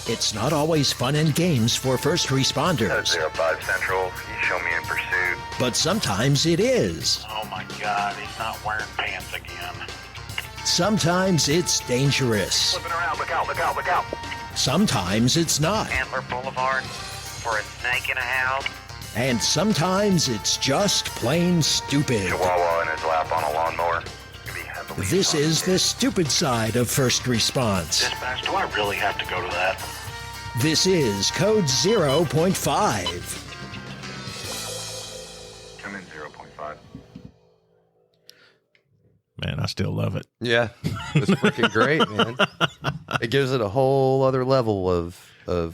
It's not always fun and games for first responders. 05 Central, you show me in pursuit. But sometimes it is. Oh my God, he's not wearing pants again. Sometimes it's dangerous. Flipping around, look out, look out, look out. Sometimes it's not. Antler Boulevard for a snake in a house. And sometimes it's just plain stupid. Chihuahua in his lap on a lawnmower. This is the stupid side of first response. Dispatch, do I really have to go to that? This is Code 0.5. Come in 0.5. Man, I still love it. Yeah, it's freaking great, man. It gives it a whole other level of I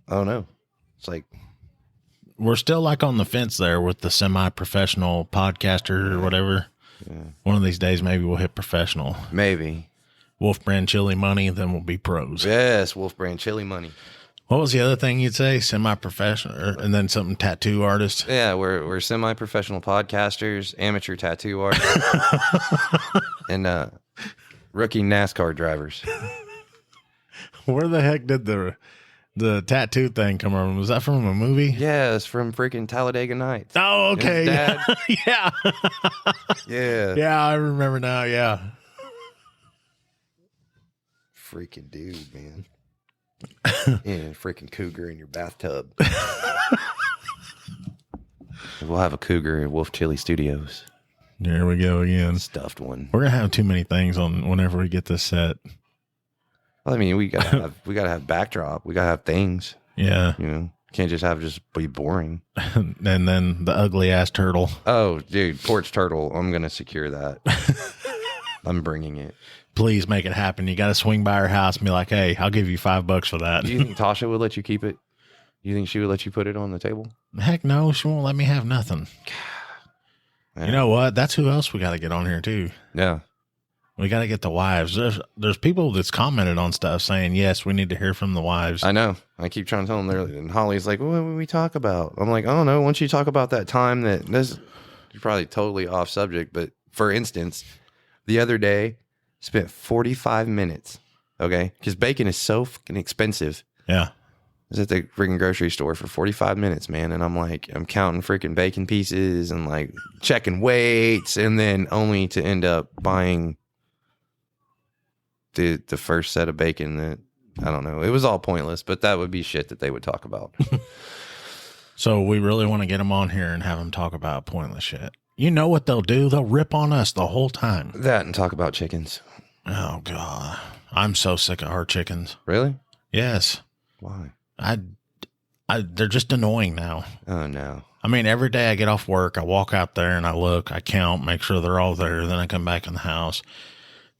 don't know. It's like we're still like on the fence there with the semi-professional podcaster or whatever. Yeah. One of these days, maybe we'll hit professional. Maybe. Wolf Brand Chili money, then we'll be pros. Yes, Wolf Brand Chili money. What was the other thing you'd say? Semi-professional, and then something tattoo artist? Yeah, we're semi-professional podcasters, amateur tattoo artists, and rookie NASCAR drivers. Where the heck did the tattoo thing come from? Was that from a movie? Yeah, it's from freaking Talladega Nights. Oh, okay. Dad. Yeah. Yeah. Yeah, I remember now. Yeah. Freaking dude, man. Yeah, freaking cougar in your bathtub. We'll have a cougar at Wolf Chili Studios. There we go again. Stuffed one. We're gonna have too many things on whenever we get this set. Well, I mean, we gotta have backdrop. We gotta have things. Yeah. You know, can't just be boring. And then the ugly ass turtle. Oh, dude, porch turtle. I'm gonna secure that. I'm bringing it. Please make it happen. You got to swing by her house and be like, "Hey, I'll give you $5 for that." Do you think Tasha would let you keep it? You think she would let you put it on the table? Heck no, she won't let me have nothing. You know what? That's who else we got to get on here too. Yeah. We got to get the wives. There's people that's commented on stuff saying, yes, we need to hear from the wives. I know. I keep trying to tell them there. And Holly's like, what would we talk about? I'm like, I don't know. Once you talk about that time you're probably totally off subject. But for instance, the other day, spent 45 minutes. Okay. Because bacon is so fucking expensive. Yeah. I was at the freaking grocery store for 45 minutes, man. And I'm counting freaking bacon pieces and like checking weights, and then only to end up buying the first set of bacon that, I don't know. It was all pointless, but that would be shit that they would talk about. So we really want to get them on here and have them talk about pointless shit. You know what they'll do? They'll rip on us the whole time. That and talk about chickens. Oh, God. I'm so sick of our chickens. Really? Yes. Why? They're just annoying now. Oh, no. I mean, every day I get off work, I walk out there and I look, I count, make sure they're all there. Then I come back in the house.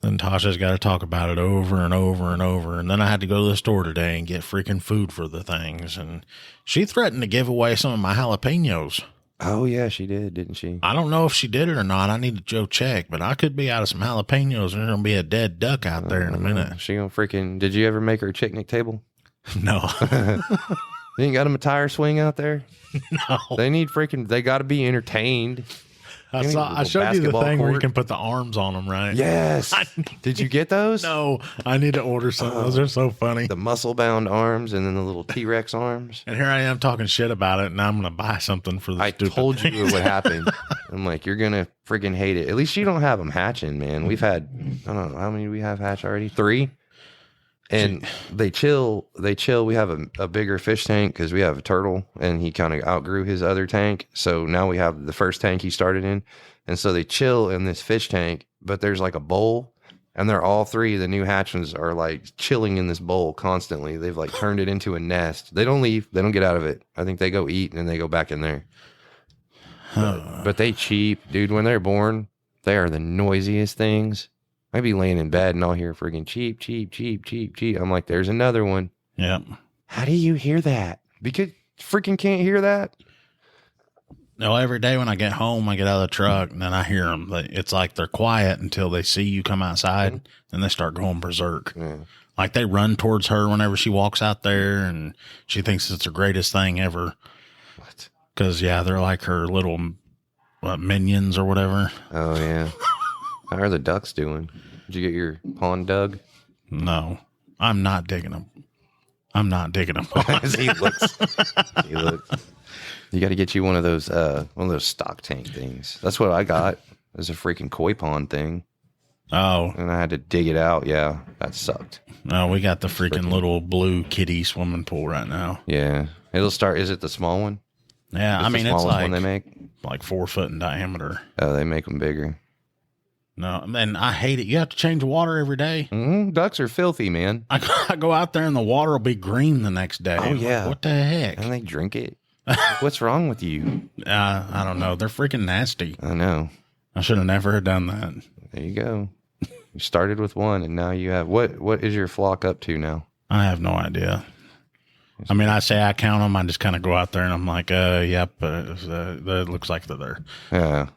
Then Tasha's got to talk about it over and over and over. And then I had to go to the store today and get freaking food for the things. And she threatened to give away some of my jalapenos. Oh, yeah, she did, didn't she? I don't know if she did it or not. I need to go check, but I could be out of some jalapenos and there's going to be a dead duck out there in a minute. She gonna freaking, did you ever make her a picnic table? No. You ain't got them a tire swing out there? No. They got to be entertained. I showed you the thing where you court. can put the arms on them, right? Yes. Did you get those? No, I need to order some. Those are so funny. The muscle-bound arms and then the little T-Rex arms. And here I am talking shit about it, and I'm going to buy something for the I stupid told you things. it would happen. I'm like, you're going to freaking hate it. At least you don't have them hatching, man. We've had, I don't know, how many do we have hatch already? 3? And they chill. We have a bigger fish tank because we have a turtle, and he kind of outgrew his other tank. So now we have the first tank he started in. And so they chill in this fish tank, but there's like a bowl, and they're all 3. The new hatchlings are like chilling in this bowl constantly. They've like turned it into a nest. They don't leave. They don't get out of it. I think they go eat and then they go back in there. But they cheep, dude. When they're born, they are the noisiest things. I'd be laying in bed and I'll hear freaking cheep, cheep, cheep, cheep, cheep. I'm like, there's another one. Yep. How do you hear that? Because freaking can't hear that. No, every day when I get home, I get out of the truck and then I hear them. It's like they're quiet until they see you come outside, and they start going berserk. Yeah. Like they run towards her whenever she walks out there, and she thinks it's the greatest thing ever. What? Because, yeah, they're like her little minions or whatever. Oh, yeah. How are the ducks doing? Did you get your pond dug? No, I'm not digging them. I'm not digging a pond. he looks. You got to get you one of those stock tank things. That's what I got. There's a freaking koi pond thing. Oh, and I had to dig it out. Yeah, that sucked. No, we got the freaking little blue kiddie swimming pool right now. Yeah, it'll start. Is it the small one? Yeah, I mean the it's smallest one they make like 4 foot in diameter. Oh, they make them bigger. No, and I hate it. You have to change the water every day. Ducks are filthy, man. I go out there and the water will be green the next day. Oh yeah, what the heck? And they drink it. What's wrong with you? I don't know. They're freaking nasty. I know. I should have never done that. There you go. You started with one, and now you have what is your flock up to now? I have no idea. I mean, I say I count them. I just kind of go out there and I'm like, yep, it looks like they're there. Yeah.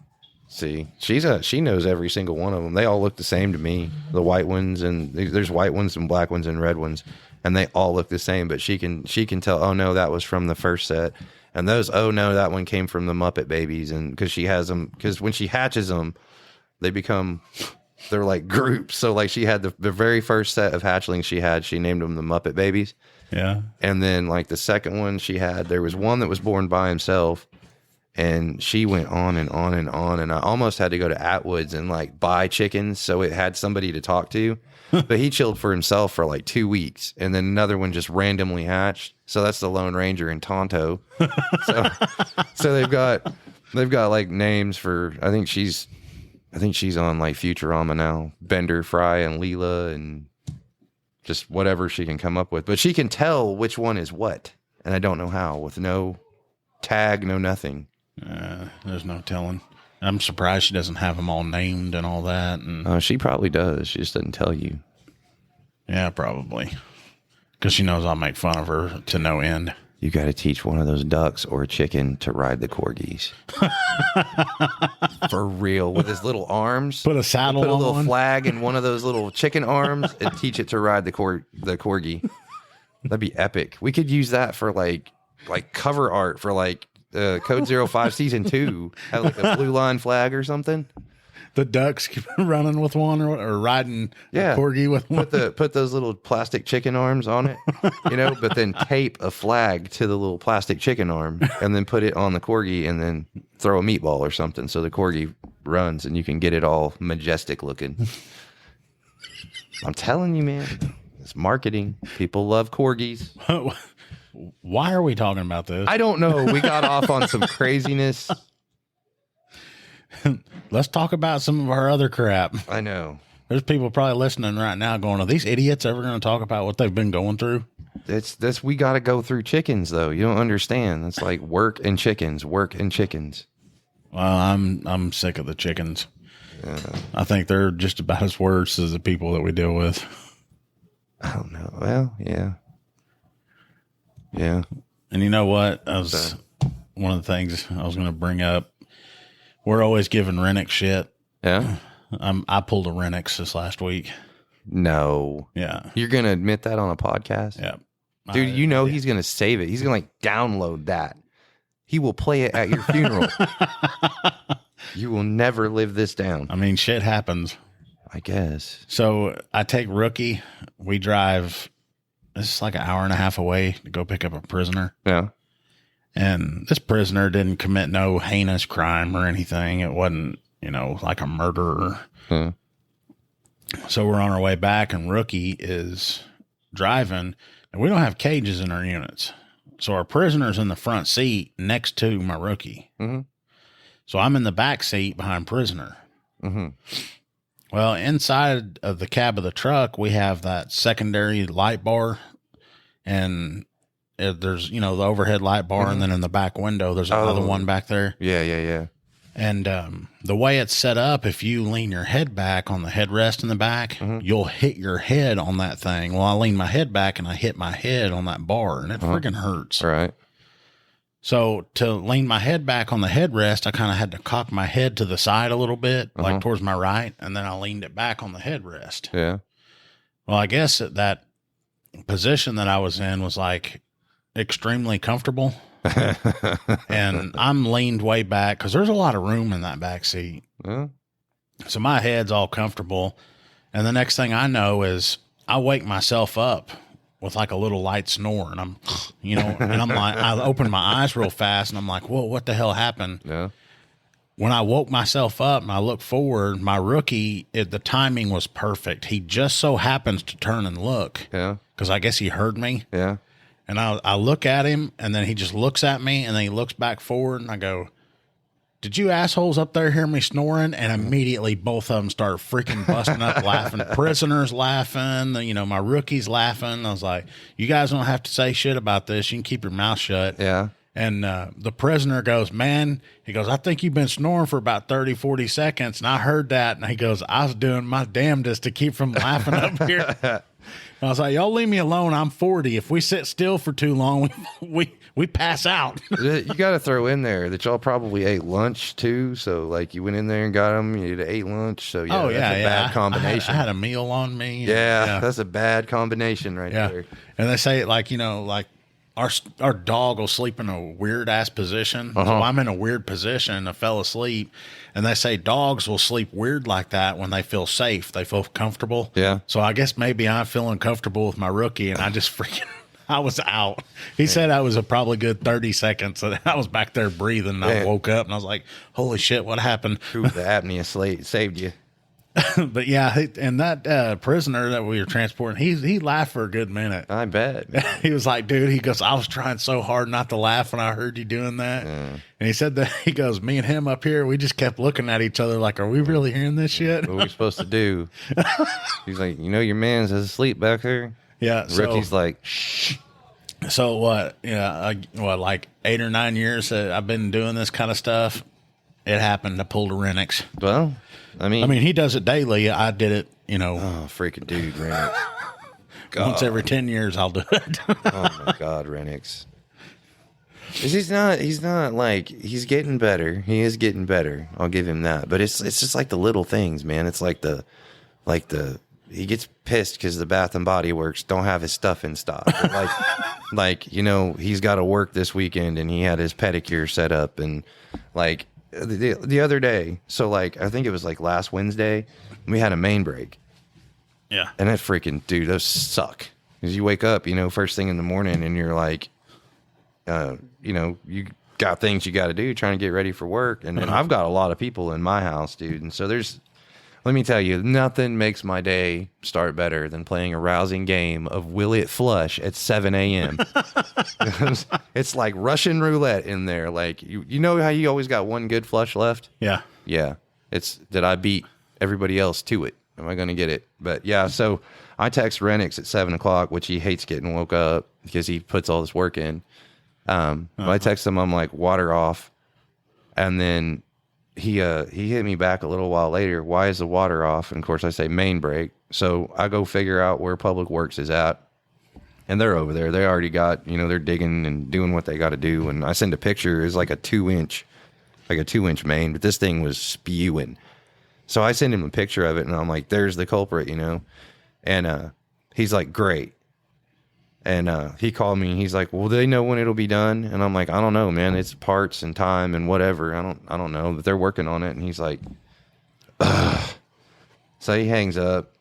See, she knows every single one of them. They all look the same to me. The white ones, and there's white ones and black ones and red ones, and they all look the same. But she can tell. Oh no, that was from the first set, and those. Oh no, that one came from the Muppet Babies, and because she has them. Because when she hatches them, they're like groups. So like she had the very first set of hatchlings she named them the Muppet Babies. Yeah. And then like the second one she had, there was one that was born by himself. And she went on and on and on. And I almost had to go to Atwood's and like buy chickens so it had somebody to talk to. But he chilled for himself for like 2 weeks. And then another one just randomly hatched. So that's the Lone Ranger and Tonto. So they've got like names for, I think she's on like Futurama now. Bender, Fry, and Leela, and just whatever she can come up with. But she can tell which one is what. And I don't know how, with no tag, no nothing. There's no telling. I'm surprised she doesn't have them all named and all that. And she probably does. She just doesn't tell you. Yeah, probably. Because she knows I'll make fun of her to no end. You got to teach one of those ducks or a chicken to ride the corgis. For real. With his little arms. Put a saddle on. Put a little flag in one of those little chicken arms and teach it to ride the corgi. That'd be epic. We could use that for like cover art for like Code 05 season 2. Have like a blue line flag or something. The ducks keep running with one or riding a corgi with one. Put those little plastic chicken arms on it, but then tape a flag to the little plastic chicken arm and then put it on the corgi and then throw a meatball or something so the corgi runs and you can get it all majestic looking. I'm telling you, man, it's marketing. People love corgis. Why are we talking about this? I don't know. We got off on some craziness. Let's talk about some of our other crap. I know. There's people probably listening right now going, are these idiots ever going to talk about what they've been going through? We got to go through chickens, though. You don't understand. It's like work and chickens. Well, I'm sick of the chickens. I think they're just about as worse as the people that we deal with. I don't know. Well, yeah. Yeah. And you know what? One of the things I was going to bring up. We're always giving Renniks shit. Yeah. I pulled a Renniks this last week. No. Yeah. You're going to admit that on a podcast? Yeah. Dude, he's going to save it. He's going to like download that. He will play it at your funeral. You will never live this down. I mean, shit happens. I guess. So I take Rookie. We drive, this is like an hour and a half away to go pick up a prisoner. Yeah. And this prisoner didn't commit no heinous crime or anything. It wasn't, like a murderer. Hmm. So we're on our way back and Rookie is driving and we don't have cages in our units. So our prisoner's in the front seat next to my Rookie. Mm-hmm. So I'm in the back seat behind prisoner. Mm-hmm. Well, inside of the cab of the truck, we have that secondary light bar and there's, the overhead light bar. Mm-hmm. And then in the back window, there's another one back there. Yeah. And the way it's set up, if you lean your head back on the headrest in the back, mm-hmm. you'll hit your head on that thing. Well, I lean my head back and I hit my head on that bar and it freaking hurts. Right. So to lean my head back on the headrest, I kind of had to cock my head to the side a little bit, like towards my right. And then I leaned it back on the headrest. Yeah. Well, I guess that position that I was in was like extremely comfortable. And I'm leaned way back because there's a lot of room in that back seat. Yeah. So my head's all comfortable. And the next thing I know is I wake myself up with like a little light snore, and I'm, you know, and I'm like, I opened my eyes real fast, and I'm like, whoa, what the hell happened? Yeah. When I woke myself up and I looked forward, my rookie, the timing was perfect. He just so happens to turn and look. Yeah. Because I guess he heard me. Yeah. And I look at him, and then he just looks at me, and then he looks back forward, and I go, did you assholes up there hear me snoring? And immediately both of them start freaking busting up laughing. Prisoners laughing, you know, my rookie's laughing. I was like, you guys don't have to say shit about this. You can keep your mouth shut. Yeah. And the prisoner goes, man, he goes, I think you've been snoring for about 30, 40 seconds. And I heard that. And he goes, I was doing my damnedest to keep from laughing up here. I was like, y'all leave me alone. I'm 40. If we sit still for too long, we pass out. You got to throw in there that y'all probably ate lunch too. So like you went in there and got them, you ate lunch. So yeah, that's a bad combination. I had a meal on me. Yeah, that's a bad combination right there. And they say like, you know, like our dog will sleep in a weird ass position. So I'm in a weird position. I fell asleep. And they say dogs will sleep weird like that when they feel safe. They feel comfortable. Yeah. So I guess maybe I'm feeling comfortable with my rookie, and I just freaking, I was out. He said I was a probably good 30 seconds. So I was back there breathing, and I woke up, and I was like, holy shit, what happened? Ooh, the apnea saved you. But yeah, and that prisoner that we were transporting, he laughed for a good minute. I bet. He was like, dude, he goes, I was trying so hard not to laugh when I heard you doing that. And he said that, he goes, me and him up here, we just kept looking at each other like, are we really hearing this shit? What are we supposed to do? He's like, you know, your man's asleep back there. Yeah. The rookie's like, shh. So what? Yeah. Like 8 or 9 years I've been doing this kind of stuff. It happened. I pulled a Renniks. Well, I mean, he does it daily. I did it, you know. Oh, freaking dude, Renniks. Once every 10 years, I'll do it. Oh my God, Renniks. He's not like, he's getting better. He is getting better. I'll give him that. But it's just like the little things, man. It's like he gets pissed because the Bath and Body Works don't have his stuff in stock. Like, you know, he's got to work this weekend and he had his pedicure set up, and like the other day. So like, I think it was like last Wednesday, we had a main break. Yeah. And that freaking, dude, those suck. Because you wake up, you know, first thing in the morning and you're like, you know, you got things you got to do trying to get ready for work. And then I've got a lot of people in my house, dude. And so let me tell you, nothing makes my day start better than playing a rousing game of Will It Flush at 7 a.m. It's like Russian roulette in there. Like, you know how you always got one good flush left? Yeah. Yeah. It's that I beat everybody else to it. Am I going to get it? But yeah, so I text Renniks at 7 o'clock, which he hates getting woke up because he puts all this work in. I text him, I'm like, water off. And then he hit me back a little while later. Why is the water off? And of course I say main break. So I go figure out where Public Works is at, and they're over there. They already got, you know, they're digging and doing what they got to do. And I send a picture. It's like a 2-inch main, but this thing was spewing. So I send him a picture of it, and I'm like, there's the culprit, you know? And he's like, great. And he called me, and he's like, well, do they know when it'll be done? And I'm like, I don't know, man. It's parts and time and whatever. I don't know, but they're working on it. And he's like, ugh. So he hangs up,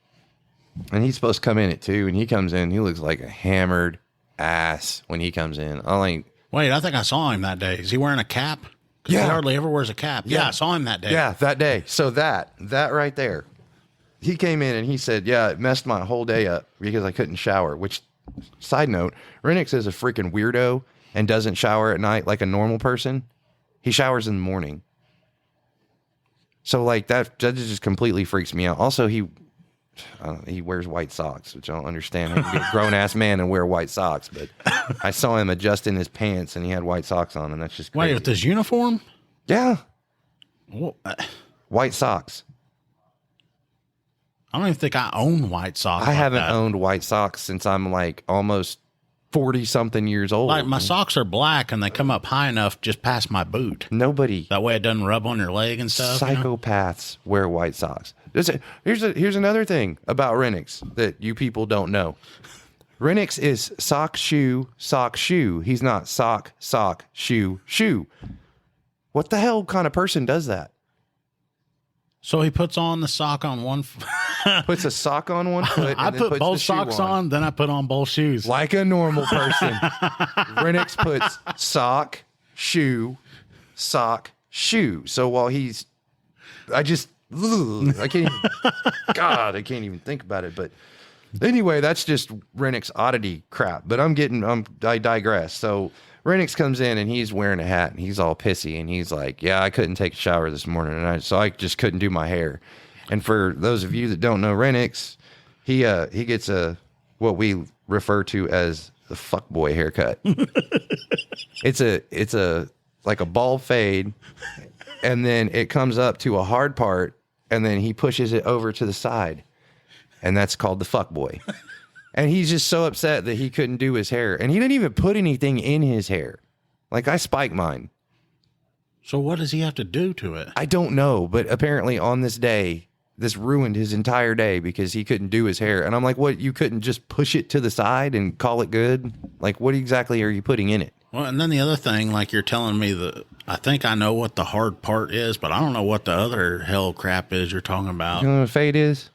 and he's supposed to come in at 2, and he comes in. He looks like a hammered ass when he comes in. I'm like, wait, I think I saw him that day. Is he wearing a cap? Yeah. He hardly ever wears a cap. Yeah, I saw him that day. Yeah, that day. So that right there. He came in and he said, yeah, it messed my whole day up because I couldn't shower, which, side note, Renniks is a freaking weirdo and doesn't shower at night like a normal person. He showers in the morning. So like that just completely freaks me out. Also, he wears white socks, which I don't understand. He can be a grown ass man and wear white socks, but I saw him adjusting his pants and he had white socks on, and that's just crazy. Wait, with his uniform? Yeah. Well, white socks. I don't even think I own white socks. I haven't owned white socks since I'm like almost 40 something years old. Like my socks are black and they come up high enough just past my boot. Nobody. That way it doesn't rub on your leg and stuff. Psychopaths wear white socks. Here's another thing about Renniks that you people don't know. Renniks is sock, shoe. He's not sock, shoe. What the hell kind of person does that? So he puts on the sock on one. Puts a sock on one foot. I and then put puts both the shoe socks on, then I put on both shoes. like a normal person. Renniks puts sock, shoe. So while he's, I can't even, God, I can't even think about it. But anyway, that's just Renniks oddity crap. But I digress. So Renniks comes in and he's wearing a hat and he's all pissy and he's like, yeah, I couldn't take a shower this morning and so I just couldn't do my hair. And for those of you that don't know Renniks, he gets what we refer to as the fuckboy haircut. It's a like a bald fade, and then it comes up to a hard part, and then he pushes it over to the side, and that's called the fuckboy. And he's just so upset that he couldn't do his hair, and he didn't even put anything in his hair. Like I spike mine. So what does he have to do to it? I don't know, but apparently on this day, this ruined his entire day because he couldn't do his hair. And I'm like, what? You couldn't just push it to the side and call it good? Like, what exactly are you putting in it? Well, and then the other thing, like you're telling me that I think I know what the hard part is, but I don't know what the other hell crap is you're talking about. You know what a fade is?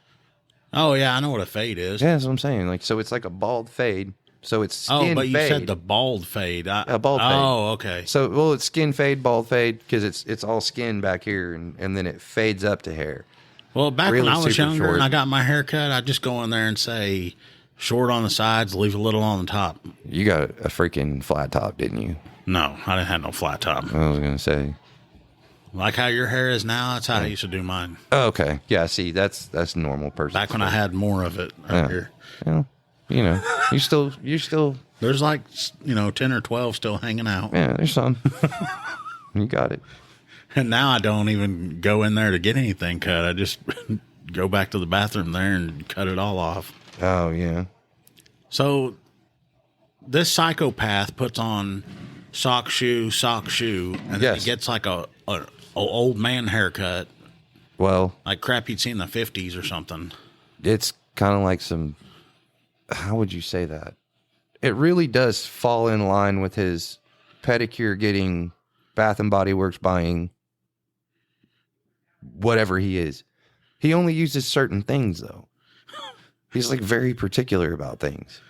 Oh, yeah, I know what a fade is. Yeah, that's what I'm saying. Like, so it's like a bald fade. So it's skin fade. Oh, but you said the bald fade. A bald fade. Oh, okay. So, well, it's skin fade, bald fade, because it's all skin back here, and then it fades up to hair. Well, back Really when I was super younger short. and I got my hair cut, I'd just go in there and say, short on the sides, leave a little on the top. You got a freaking flat top, didn't you? No, I didn't have no flat top. I was going to say. Like how your hair is now, that's how I used to do mine. Oh, okay. Yeah, see, that's normal person. Back when I had more of it right here. Well, you know, you still, There's like, 10 or 12 still hanging out. yeah, there's some. You got it. And now I don't even go in there to get anything cut. I just go back to the bathroom there and cut it all off. Oh, yeah. So this psychopath puts on sock, shoe, and then he gets like a old man haircut, Well, like crap you'd see in the 50s or something. it's kind of like some, how would you say that? It really does fall in line with his pedicure getting, Bath and Body Works buying, whatever he is. He only uses certain things, though. He's like very particular about things.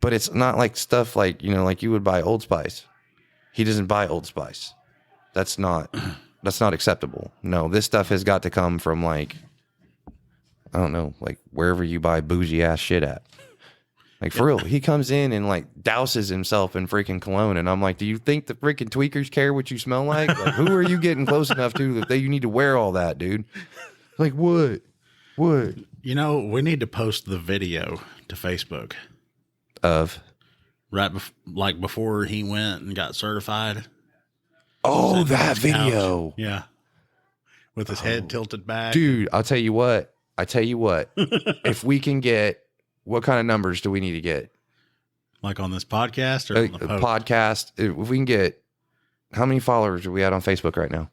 But it's not like stuff like, like you would buy Old Spice. He doesn't buy Old Spice. That's not acceptable. No, this stuff has got to come from like, I don't know, like wherever you buy bougie ass shit at. Like for real, he comes in and like douses himself in freaking cologne, and I'm like, do you think the freaking tweakers care what you smell like? Like who are you getting close enough to that you need to wear all that, dude? Like what? What? We need to post the video to Facebook Of? like before he went and got certified. Oh, that His couch. video. Yeah. With his head tilted back. Dude, I'll tell you what. If we can get, what kind of numbers do we need to get? Like on this podcast or on the post? Podcast. If we can get, how many followers are we at on Facebook right now?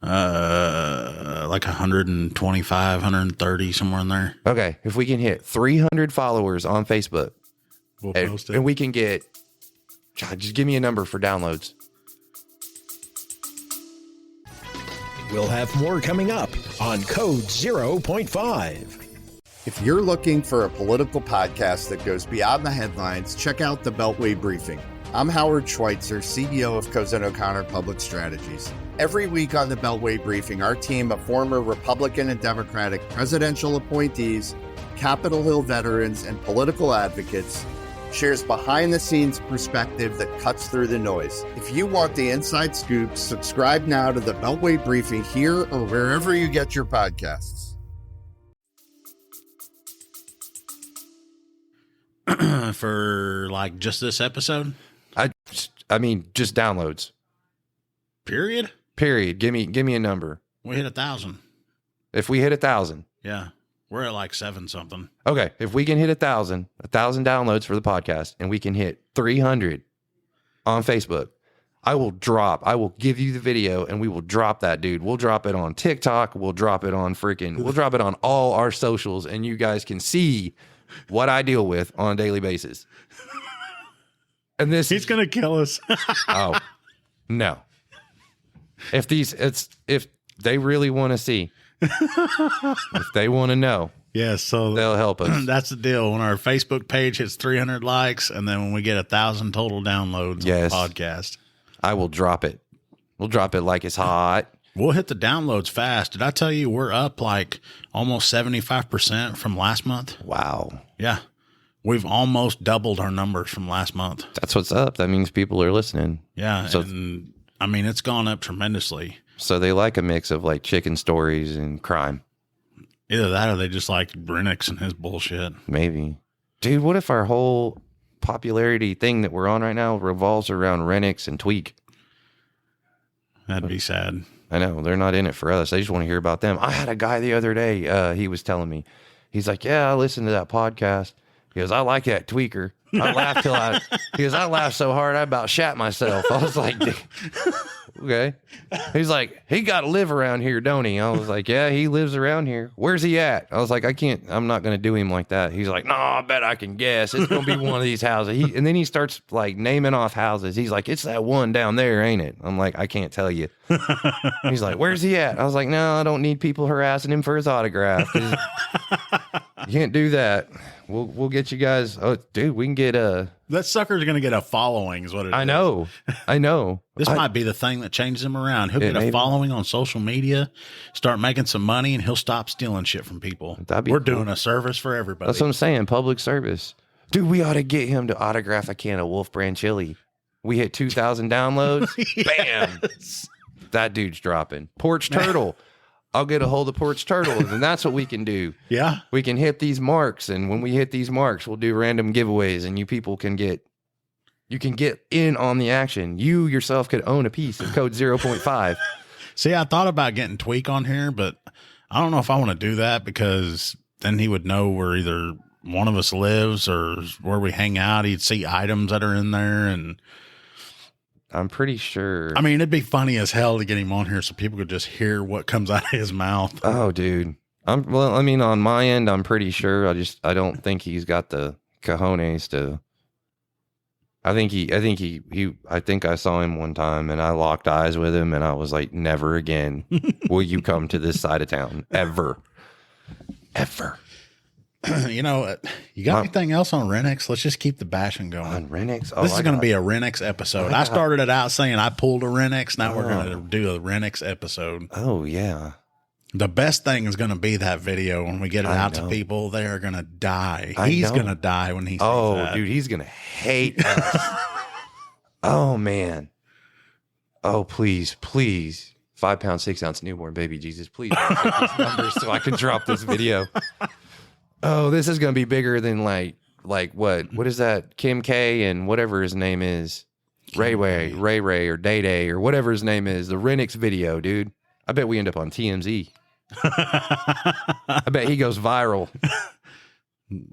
Like 125, 130, somewhere in there. Okay. If we can hit 300 followers on Facebook, We'll post it. and we can get, God, just give me a number for downloads. We'll have more coming up on Code 0.5. If you're looking for a political podcast that goes beyond the headlines, check out the Beltway Briefing. I'm Howard Schweitzer, CEO of Cozen O'Connor Public Strategies. Every week on the Beltway Briefing, our team of former Republican and Democratic presidential appointees, Capitol Hill veterans, and political advocates shares behind-the-scenes perspective that cuts through the noise. If you want the inside scoop, subscribe now to the Beltway Briefing here or wherever you get your podcasts. For like just this episode? I mean, just downloads. Period? Period. Give me a number. We hit 1,000. If we hit 1,000. Yeah. We're at like 7 something. Okay. If we can hit 1,000 downloads for the podcast, and we can hit 300 on Facebook, I will give you the video, and we will drop that, dude. We'll drop it on TikTok. We'll drop it on all our socials, and you guys can see what I deal with on a daily basis. And He's going to kill us. Oh, no. If they really want to see. If they want to know, Yeah, so they'll help us. that's the deal. When our Facebook page hits 300 likes, and then when we get 1,000 total downloads Yes. on the podcast, I will drop it. We'll drop it like it's hot. we'll hit the downloads fast. Did I tell you we're up like almost 75% from last month? Wow. Yeah. We've almost doubled our numbers from last month. That's what's up. That means people are listening. Yeah. So- And I mean, it's gone up tremendously. So they like a mix of like chicken stories and crime. Either that or they just like Renniks and his bullshit. Maybe. Dude, what if our whole popularity thing that we're on right now revolves around Renniks and Tweak? That'd be sad. I know. They're not in it for us. I just want to hear about them. I had a guy the other day. He was telling me, he's like, yeah, I listened to that podcast. He goes, I like that tweaker. I laughed he goes, I laughed so hard I about shat myself. I was like, dude, okay. He's like, he got to live around here, don't he? I was like, yeah, he lives around here. Where's he at? I was like, I'm not going to do him like that. He's like, no, I bet I can guess. It's going to be one of these houses. And then he starts like naming off houses. He's like, it's that one down there, ain't it? I'm like, I can't tell you. He's like, where's he at? I was like, no, I don't need people harassing him for his autograph. You can't do that. We'll get you guys. Oh, dude, we can get That sucker's going to get a following is what it is. I know. This might be the thing that changes him around. He'll get a maybe. following on social media, start making some money, and he'll stop stealing shit from people. That'd be We're cool. doing a service for everybody. That's what I'm saying. Public service. Dude, we ought to get him to autograph a can of Wolf Brand chili. We hit 2,000 downloads. Bam. That dude's dropping. Porch Turtle. I'll get a hold of Porch Turtle, and that's what we can do. Yeah. We can hit these marks, and when we hit these marks, we'll do random giveaways, and you people can get in on the action. You yourself could own a piece of code 0.5. See, I thought about getting Tweak on here, but I don't know if I want to do that because then he would know where either one of us lives or where we hang out. He'd see items that are in there. And I'm pretty sure. I mean, it'd be funny as hell to get him on here so people could just hear what comes out of his mouth. Oh, dude. On my end, I'm pretty sure. I don't think he's got the cojones to. I think I saw him one time and I locked eyes with him and I was like, never again will you come to this side of town. Ever. You know, you got anything else on Renniks? Let's just keep the bashing going. On Renniks? Oh, This is going to be a Renniks episode. I started it out saying I pulled a Renniks. Now we're going to do a Renniks episode. Oh, yeah. The best thing is going to be that video when we get it out to know. people. They are going to die. I He's know. going to die when he sees that. Dude, he's going to hate us. Oh, man. Oh, please. 5 pound, 6 ounce newborn baby Jesus, please take these numbers so I can drop this video. Oh, this is going to be bigger than like what is that? Kim K and whatever his name is. Ray or Day Day or whatever his name is. The Renniks video, dude. I bet we end up on TMZ. I bet he goes viral.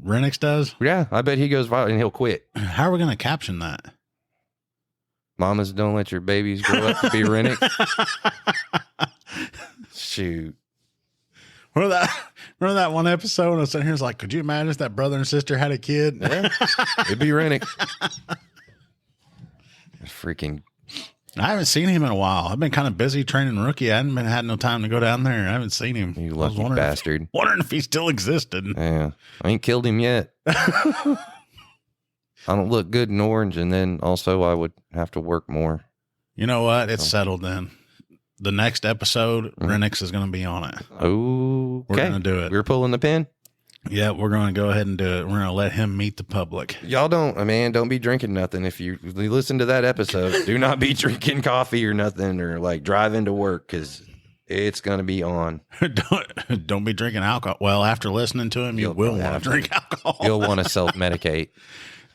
Renniks does? Yeah, I bet he goes viral and he'll quit. How are we going to caption that? Mamas, don't let your babies grow up to be Renniks. Shoot. Remember that one episode? I was sitting here, it's like, could you imagine if that brother and sister had a kid? Yeah, it'd be Rennick. Freaking. I haven't seen him in a while. I've been kind of busy training rookie. I hadn't had no time to go down there. I haven't seen him. You I was lucky wondering bastard. Wondering if he still existed. Yeah, I ain't killed him yet. I don't look good in orange, and then also I would have to work more. You know what? It's settled then. The next episode, Renniks is going to be on it. Okay. We're going to do it. We're pulling the pin. Yeah, we're going to go ahead and do it. We're going to let him meet the public. Y'all don't be drinking nothing. If you listen to that episode, do not be drinking coffee or nothing or like driving to work because it's going to be on. Don't be drinking alcohol. Well, after listening to him, you will want to drink alcohol. You'll want to self-medicate.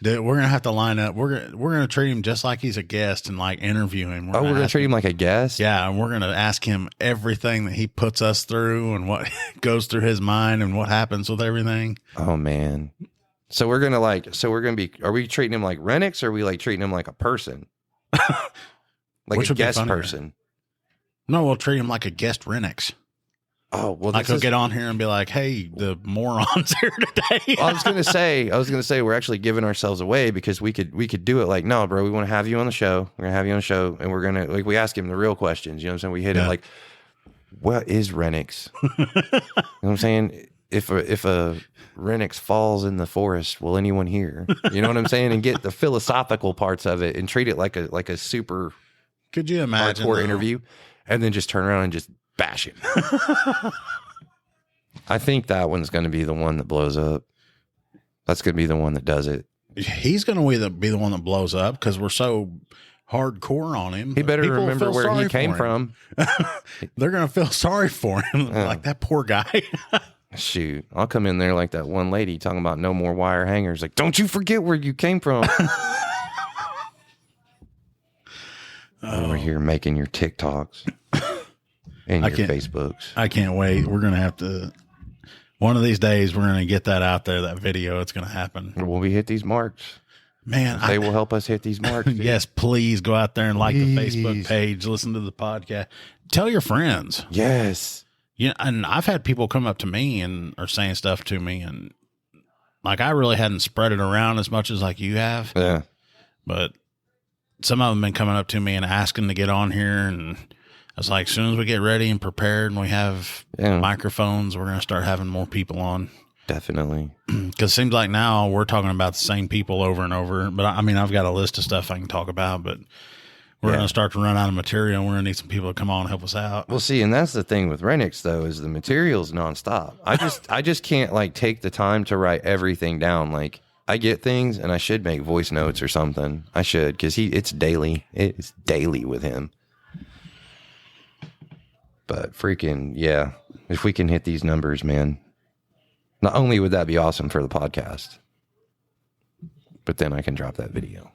Dude, we're gonna have to line up. We're gonna treat him just like he's a guest and like interview him. We're gonna treat him like a guest. Yeah, and we're gonna ask him everything that he puts us through and what goes through his mind and what happens with everything. Oh man. So we're gonna are we treating him like Renniks or are we like treating him like a person? Like Which a would be guest funnier? person. No, we'll treat him like a guest Renniks. Oh well, Like he'll get on here and be like, "Hey, the morons here today." I was gonna say we're actually giving ourselves away because we could do it like, no, bro, we want to have you on the show. We're gonna have you on the show, and we're gonna like we ask him the real questions. You know what I'm saying? We hit him like, what is Renniks? You know what I'm saying? If a Renniks falls in the forest, will anyone hear? You know what I'm saying? And get the philosophical parts of it and treat it like a super Could you imagine hardcore interview, and then just turn around and just bash him. I think that one's going to be the one that blows up. That's going to be the one that does it. He's going to be the one that blows up because we're so hardcore on him. He better People remember feel where sorry he came for him. from. They're going to feel sorry for him. Like that poor guy. Shoot, I'll come in there like that one lady talking about no more wire hangers. Like, don't you forget where you came from. Over here making your TikToks and your Facebooks. I can't wait. We're going to have to, one of these days, we're going to get that out there, that video. It's going to happen. Will we hit these marks? Man, They will help us hit these marks. Dude. Yes, please go out there and like the Facebook page, listen to the podcast, tell your friends. Yes. Yeah, and I've had people come up to me and are saying stuff to me, and like I really hadn't spread it around as much as like you have. Yeah. But some of them been coming up to me and asking to get on here, and I was like, as soon as we get ready and prepared and we have microphones, we're going to start having more people on. Definitely. Because it seems like now we're talking about the same people over and over. But I mean, I've got a list of stuff I can talk about, but we're going to start to run out of material. We're going to need some people to come on and help us out. Well, see, and that's the thing with Renniks, though, is the material's nonstop. I just can't like take the time to write everything down. Like, I get things and I should make voice notes or something. I should, because it's daily. It's daily with him. But freaking, yeah, if we can hit these numbers, man, not only would that be awesome for the podcast, but then I can drop that video.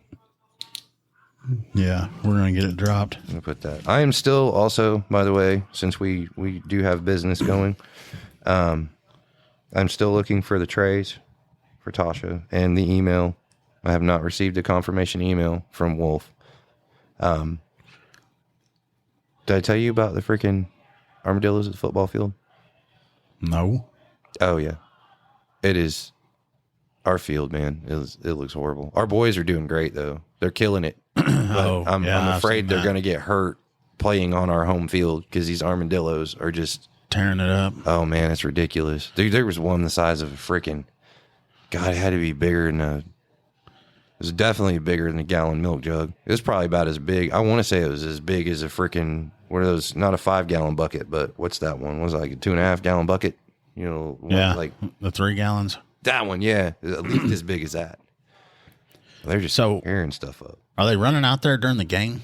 Yeah, we're going to get it dropped. I'm gonna put that. I am still also, by the way, since we do have business going, I'm still looking for the trays for Tasha and the email. I have not received a confirmation email from Wolf. Did I tell you about the freaking armadillos at the football field? No. Oh yeah, it is. Our field, man, it looks horrible. Our boys are doing great though; they're killing it. But I'm afraid they're going to get hurt playing on our home field because these armadillos are just tearing it up. Oh man, it's ridiculous, dude. There was one the size of a freaking. God, it had to be bigger than a. It was definitely bigger than a gallon milk jug. It was probably about as big. I want to say it was as big as a freaking. What are those? Not a 5-gallon bucket, but what's that one? Was it like a 2.5-gallon bucket? You know, like the 3 gallons. That one, yeah, at least as big as that. They're just tearing stuff up. Are they running out there during the game?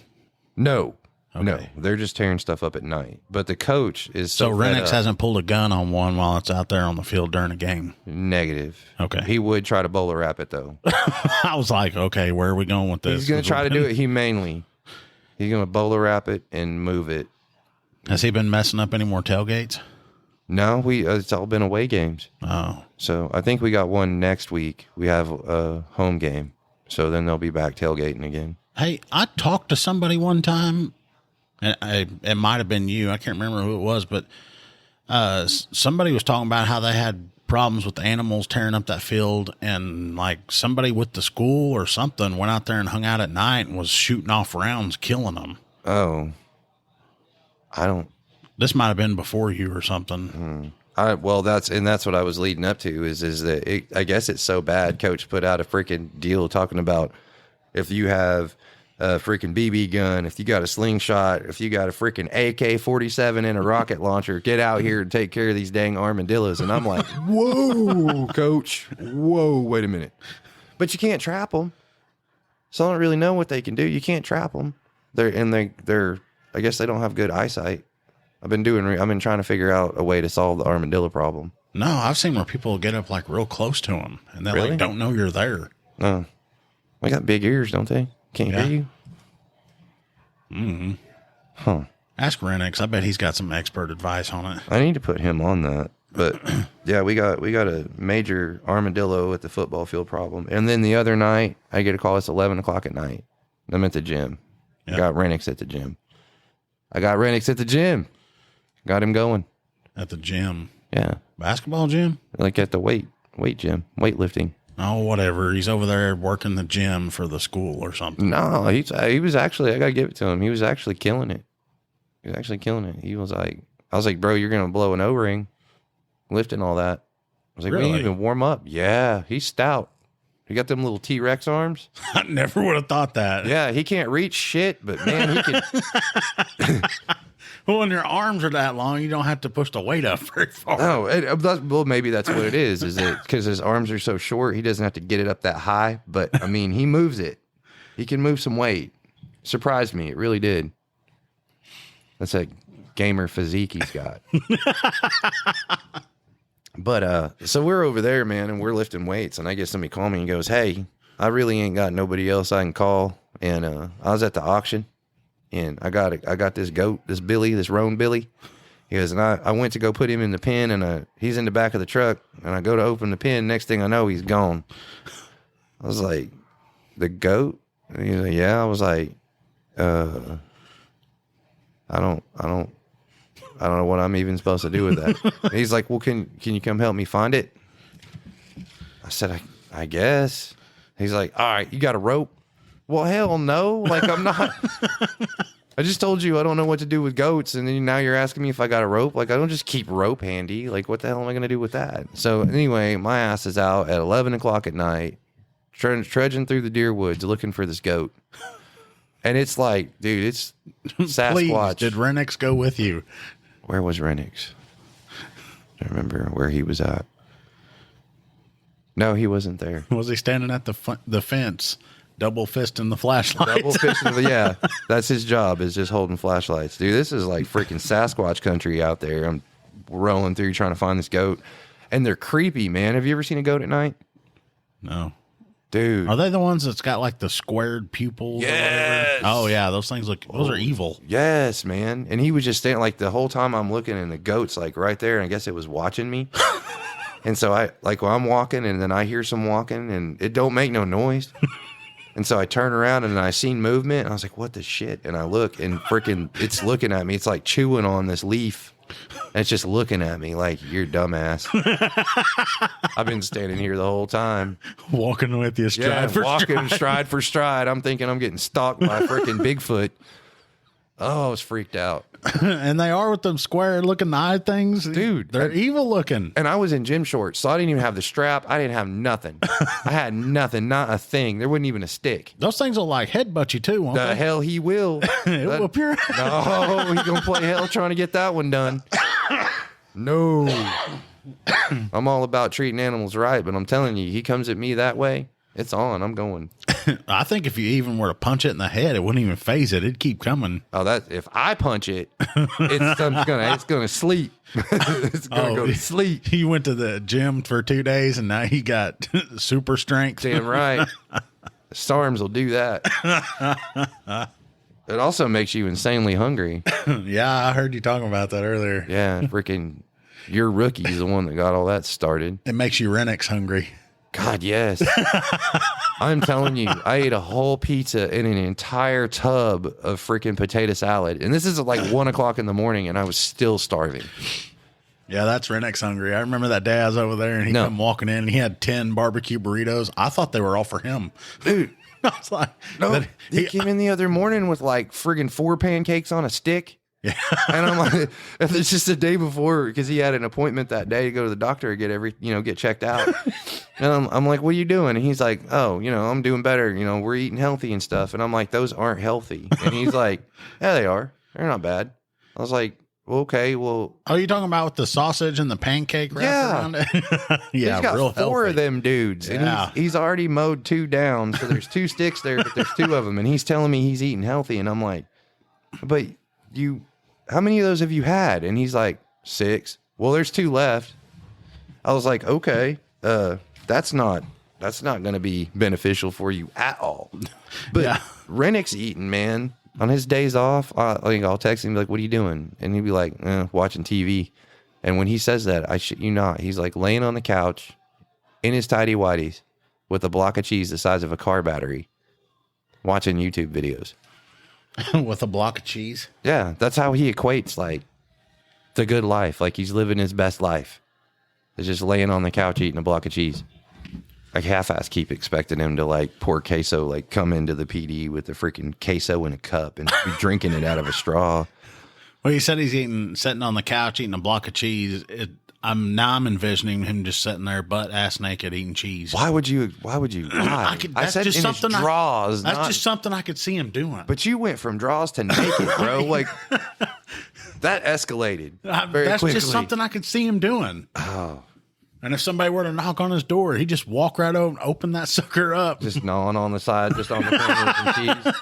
No. Okay. No, they're just tearing stuff up at night. But the coach is so Renniks hasn't pulled a gun on one while it's out there on the field during a game. Negative. Okay. He would try to bowler wrap it though. I was like, okay, where are we going with this? He's going to try to do it humanely. He's going to bowler wrap it and move it. Has he been messing up any more tailgates? No, it's all been away games. Oh. So I think we got one next week. We have a home game. So then they'll be back tailgating again. Hey, I talked to somebody one time, and it might have been you. I can't remember who it was, but somebody was talking about how they had problems with the animals tearing up that field, and like somebody with the school or something went out there and hung out at night and was shooting off rounds, killing them. Oh. I don't. This might have been before you or something. Well, that's what I was leading up to is that I guess it's so bad. Coach put out a freaking deal talking about if you have a freaking BB gun, if you got a slingshot, if you got a freaking AK-47 and a rocket launcher, get out here and take care of these dang armadillos. And I'm like, whoa, coach, whoa, wait a minute. But you can't trap them. So I don't really know what they can do. You can't trap them. They're I guess they don't have good eyesight. I've been trying to figure out a way to solve the armadillo problem. No, I've seen where people get up like real close to them and they like don't know you're there. No, they got big ears, don't they? Can't hear you. Mm-hmm. Huh. Ask Renniks. I bet he's got some expert advice on it. I need to put him on that. But yeah, we got a major armadillo at the football field problem. And then the other night, I get a call. It's 11 o'clock at night. I'm at the gym. Yep. I got Renniks at the gym. Got him going. At the gym. Yeah. Basketball gym? Like at the weight gym, weightlifting. Oh, whatever. He's over there working the gym for the school or something. No, he was actually, I got to give it to him. He was actually killing it. He was like, I was like, bro, you're going to blow an O-ring lifting all that. I was like, we Really? didn't even warm up. Yeah, he's stout. He got them little T-Rex arms. I never would have thought that. Yeah, he can't reach shit, but man, he can. Well, when your arms are that long, you don't have to push the weight up very far. No, well, maybe that's what it is. Is it because his arms are so short, he doesn't have to get it up that high? But I mean, he moves it. He can move some weight. Surprised me. It really did. That's a gamer physique he's got. But so we're over there, man, and we're lifting weights, and I get somebody call me and goes, "Hey, I really ain't got nobody else I can call." And I was at the auction, and I got this goat, this Billy, this roan Billy. He goes, and I went to go put him in the pen, and he's in the back of the truck, and I go to open the pen. Next thing I know, he's gone. I was like, "The goat?" And he's like, "Yeah." I was like, I don't know what I'm even supposed to do with that. And he's like, well, can you come help me find it? I said, I guess. He's like, all right, you got a rope? Well, hell no. Like, I'm not. I just told you I don't know what to do with goats, and then now you're asking me if I got a rope. Like, I don't just keep rope handy. Like, what the hell am I going to do with that? So anyway, my ass is out at 11 o'clock at night, trudging through the deer woods looking for this goat. And it's like, dude, it's Sasquatch. Please, did Renniks go with you? Where was Renniks? I remember where he was at. No, he wasn't there. Was he standing at the fence, double fisting the flashlight? Double fisting, yeah. That's his job, is just holding flashlights. Dude, this is like freaking Sasquatch country out there. I'm rolling through trying to find this goat. And they're creepy, man. Have you ever seen a goat at night? No. Dude. Are they the ones that's got like the squared pupils? Yes. Oh, yeah. Those things those are evil. Yes, man. And he was just standing like the whole time I'm looking, and the goat's like right there. And I guess it was watching me. And so I'm walking, and then I hear some walking, and it don't make no noise. And so I turn around, and I seen movement, and I was like, what the shit? And I look, and freaking it's looking at me. It's like chewing on this leaf. And it's just looking at me like, you're dumbass. I've been standing here the whole time. Walking with you stride for stride. I'm thinking I'm getting stalked by freaking Bigfoot. Oh, I was freaked out. And they are with them square looking eye things. Dude. They're evil looking. And I was in gym shorts, so I didn't even have the strap. I didn't have nothing. I had nothing, not a thing. There wasn't even a stick. Those things will like headbutt you too, won't The they? hell he will. It'll whoop your ass. No, he's going to play hell trying to get that one done. No. I'm all about treating animals right, but I'm telling you, he comes at me that way, it's on. I'm going. I think if you even were to punch it in the head, it wouldn't even phase it. It'd keep coming. Oh, if I punch it, it's gonna sleep. It's gonna go to sleep. He went to the gym for 2 days, and now he got super strength. Damn right. SARMs will do that. It also makes you insanely hungry. Yeah, I heard you talking about that earlier. Yeah, freaking your rookie's the one that got all that started. It makes you Renniks hungry. God, yes. I'm telling you, I ate a whole pizza and an entire tub of freaking potato salad. And this is like 1 o'clock in the morning, and I was still starving. Yeah, that's Renniks hungry. I remember that day I was over there, and he come walking in, and he had 10 barbecue burritos. I thought they were all for him. Dude. I was like, no, he came in the other morning with like friggin' 4 pancakes on a stick. Yeah. And I'm like, it's just the day before, because he had an appointment that day to go to the doctor to get checked out. And I'm like, what are you doing? And he's like, oh, I'm doing better. We're eating healthy and stuff. And I'm like, those aren't healthy. And he's like, yeah, they are. They're not bad. I was like, well, okay, well. Oh, you talking about with the sausage and the pancake wrap around it? Yeah, he's got real 4 healthy. of them dudes. Yeah. And he's already mowed 2 down. So there's 2 sticks there, but there's 2 of them. And he's telling me he's eating healthy. And I'm like, but how many of those have you had? And he's like, 6. Well, there's 2 left. I was like, okay, that's not going to be beneficial for you at all. But Rennick's eating, man. On his days off, I'll text him, like, what are you doing? And he'd be like, watching TV. And when he says that, I shit you not, he's like laying on the couch in his tidy whities with a block of cheese the size of a car battery, watching YouTube videos. With a block of cheese? Yeah, that's how he equates, like, the good life. Like, he's living his best life. He's just laying on the couch eating a block of cheese. Like, half-ass keep expecting him to, like, pour queso, like, come into the PD with the freaking queso in a cup and be drinking it out of a straw. Well, he said he's sitting on the couch eating a block of cheese. I'm envisioning him just sitting there butt ass naked eating cheese. Why would you? Why? That's said just in something his drawers. That's just something I could see him doing. But you went from draws to naked, bro. Like that escalated very that's quickly. just something I could see him doing. Oh, And if somebody were to knock on his door, he'd just walk right over and open that sucker up. just gnawing on the side, just on the corners and cheese.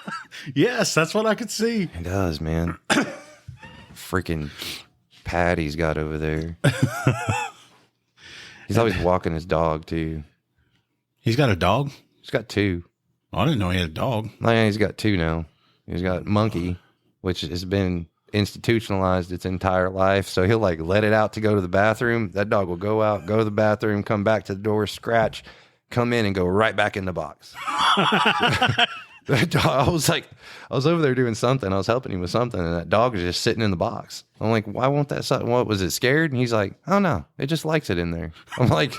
Yes, that's what I could see. It does, man. Freaking pad he's got over there. He's always walking his dog too. He's got a dog? He's got 2. I didn't know he had a dog. No, yeah, he's got 2 now. He's got Monkey, which has been institutionalized its entire life. So he'll like let it out to go to the bathroom. That dog will go out, go to the bathroom, come back to the door, scratch, come in and go right back in the box. That dog, I was over there doing something. I was helping him with something, and that dog was just sitting in the box. I'm like, why won't that? What was it? Scared? And he's like, oh no, it just likes it in there. I'm like,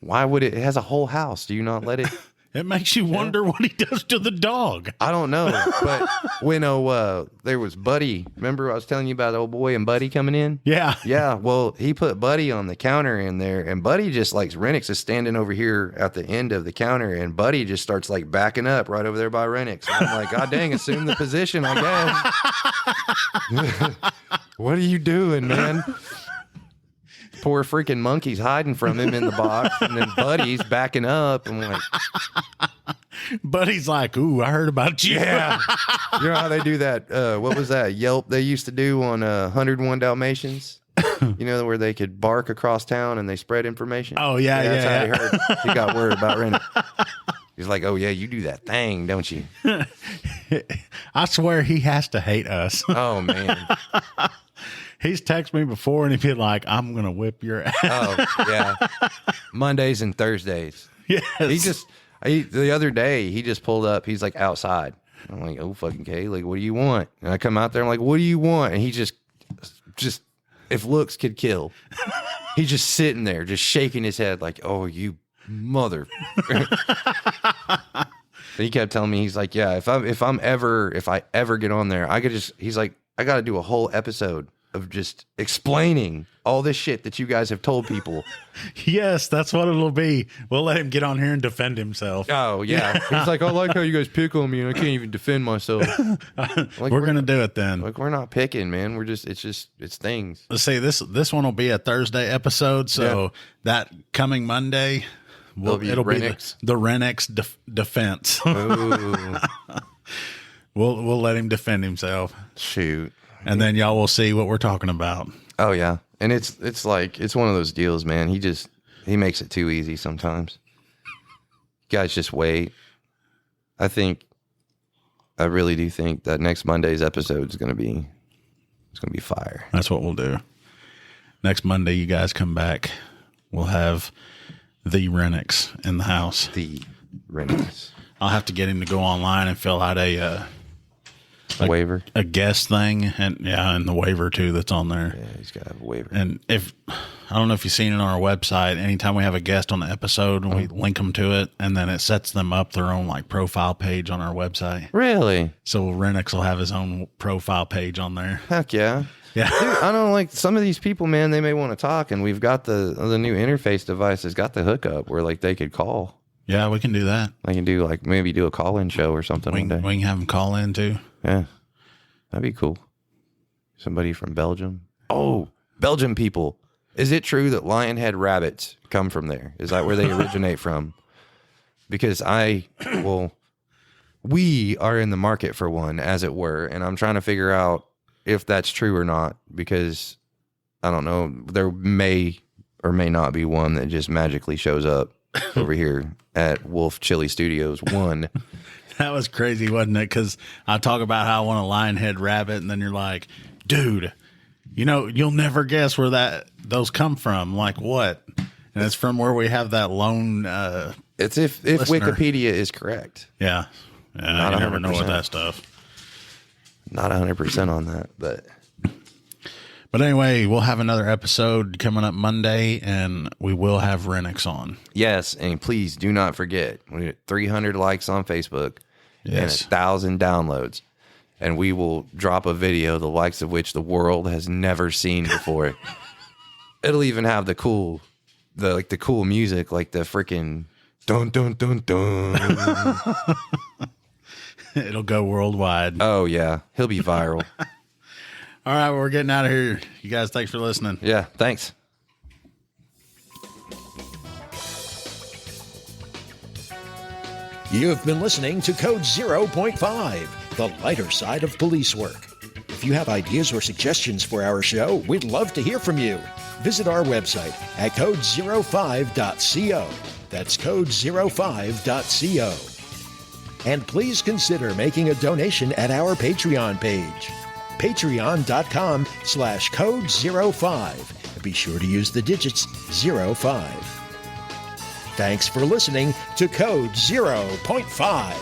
why would it? It has a whole house. Do you not let it? It makes you wonder what he does to the dog. I don't know, but when there was Buddy. Remember I was telling you about old boy and Buddy coming in? Yeah. Yeah. Well, he put Buddy on the counter in there, and Buddy just like Renniks is standing over here at the end of the counter, and Buddy just starts like backing up right over there by Renniks. And I'm like, God dang, assume the position, I guess. What are you doing, man? Poor freaking Monkey's hiding from him in the box, and then Buddy's backing up. And I'm like, Buddy's like, ooh, I heard about you. yeah. You know how they do that? What was that? Yelp they used to do on 101 Dalmatians? You know, where they could bark across town and they spread information? Oh, yeah, That's yeah. how he heard. He got word about Rennie. He's like, oh, yeah, you do that thing, don't you? I swear he has to hate us. Oh, man. He's texted me before and he'd be like, I'm going to whip your ass. Oh, yeah. Mondays and Thursdays. Yes. The other day, he just pulled up. He's like outside. I'm like, oh, fucking K. Like, what do you want? And I come out there. I'm like, what do you want? And he just, if looks could kill, he's just sitting there, just shaking his head like, oh, you mother. He kept telling me, he's like, yeah, if I ever get on there, he's like, I got to do a whole episode of just explaining all this shit that you guys have told people. Yes, that's what it'll be. We'll let him get on here and defend himself. Oh, yeah. He's like, I like how you guys pick on me and I can't even defend myself. Like, we're going to do it then. Like, we're not picking, man. It's things. Let's see, this one will be a Thursday episode. So that coming Monday, it'll be the Renniks defense. Ooh. We'll let him defend himself. Shoot. And then y'all will see what we're talking about. Oh, yeah. And it's like, it's one of those deals, man. He makes it too easy sometimes. Guys, just wait. I really do think that next Monday's episode is going to be fire. That's what we'll do. Next Monday, you guys come back. We'll have the Renniks in the house. The Renniks. I'll have to get him to go online and fill out a waiver, a guest thing, and the waiver too that's on there. Yeah, he's got to have a waiver. And I don't know if you've seen it on our website, anytime we have a guest on the episode, we link them to it, and then it sets them up their own like profile page on our website. Really? So Renniks will have his own profile page on there. Heck yeah. Yeah. Dude, I don't like some of these people, man. They may want to talk, and we've got the new interface device has got the hookup where like they could call. Yeah, we can do that. I can do maybe do a call-in show or something We one day. can have them call in too. Yeah, that'd be cool. Somebody from Belgium. Oh, Belgium people. Is it true that lionhead rabbits come from there? Is that where they originate from? Because we are in the market for one, as it were, and I'm trying to figure out if that's true or not, because I don't know. There may or may not be one that just magically shows up over here at Wolf Chili Studios 1. That was crazy, wasn't it? Because I talk about how I want a lionhead rabbit, and then you're like, dude, you'll never guess where those come from. Like what? And it's from where we have that lone. It's if listener. Wikipedia is correct. Yeah, Not I never know 100%. what that stuff. Not 100% on that, but anyway, we'll have another episode coming up Monday, and we will have Renniks on. yes, and please do not forget, we get 300 likes on Facebook Yes. and 1,000 downloads. and we will drop a video the likes of which the world has never seen before. It'll even have the cool music, like the freaking dun dun dun dun. It'll go worldwide. Oh yeah, he'll be viral. All right, well, we're getting out of here. You guys, thanks for listening. Yeah, thanks. You have been listening to Code 0.5, the lighter side of police work. If you have ideas or suggestions for our show, we'd love to hear from you. Visit our website at code05.co. That's code05.co. And please consider making a donation at our Patreon page, patreon.com/code05. Be sure to use the digits 05. Thanks for listening to Code 0.5.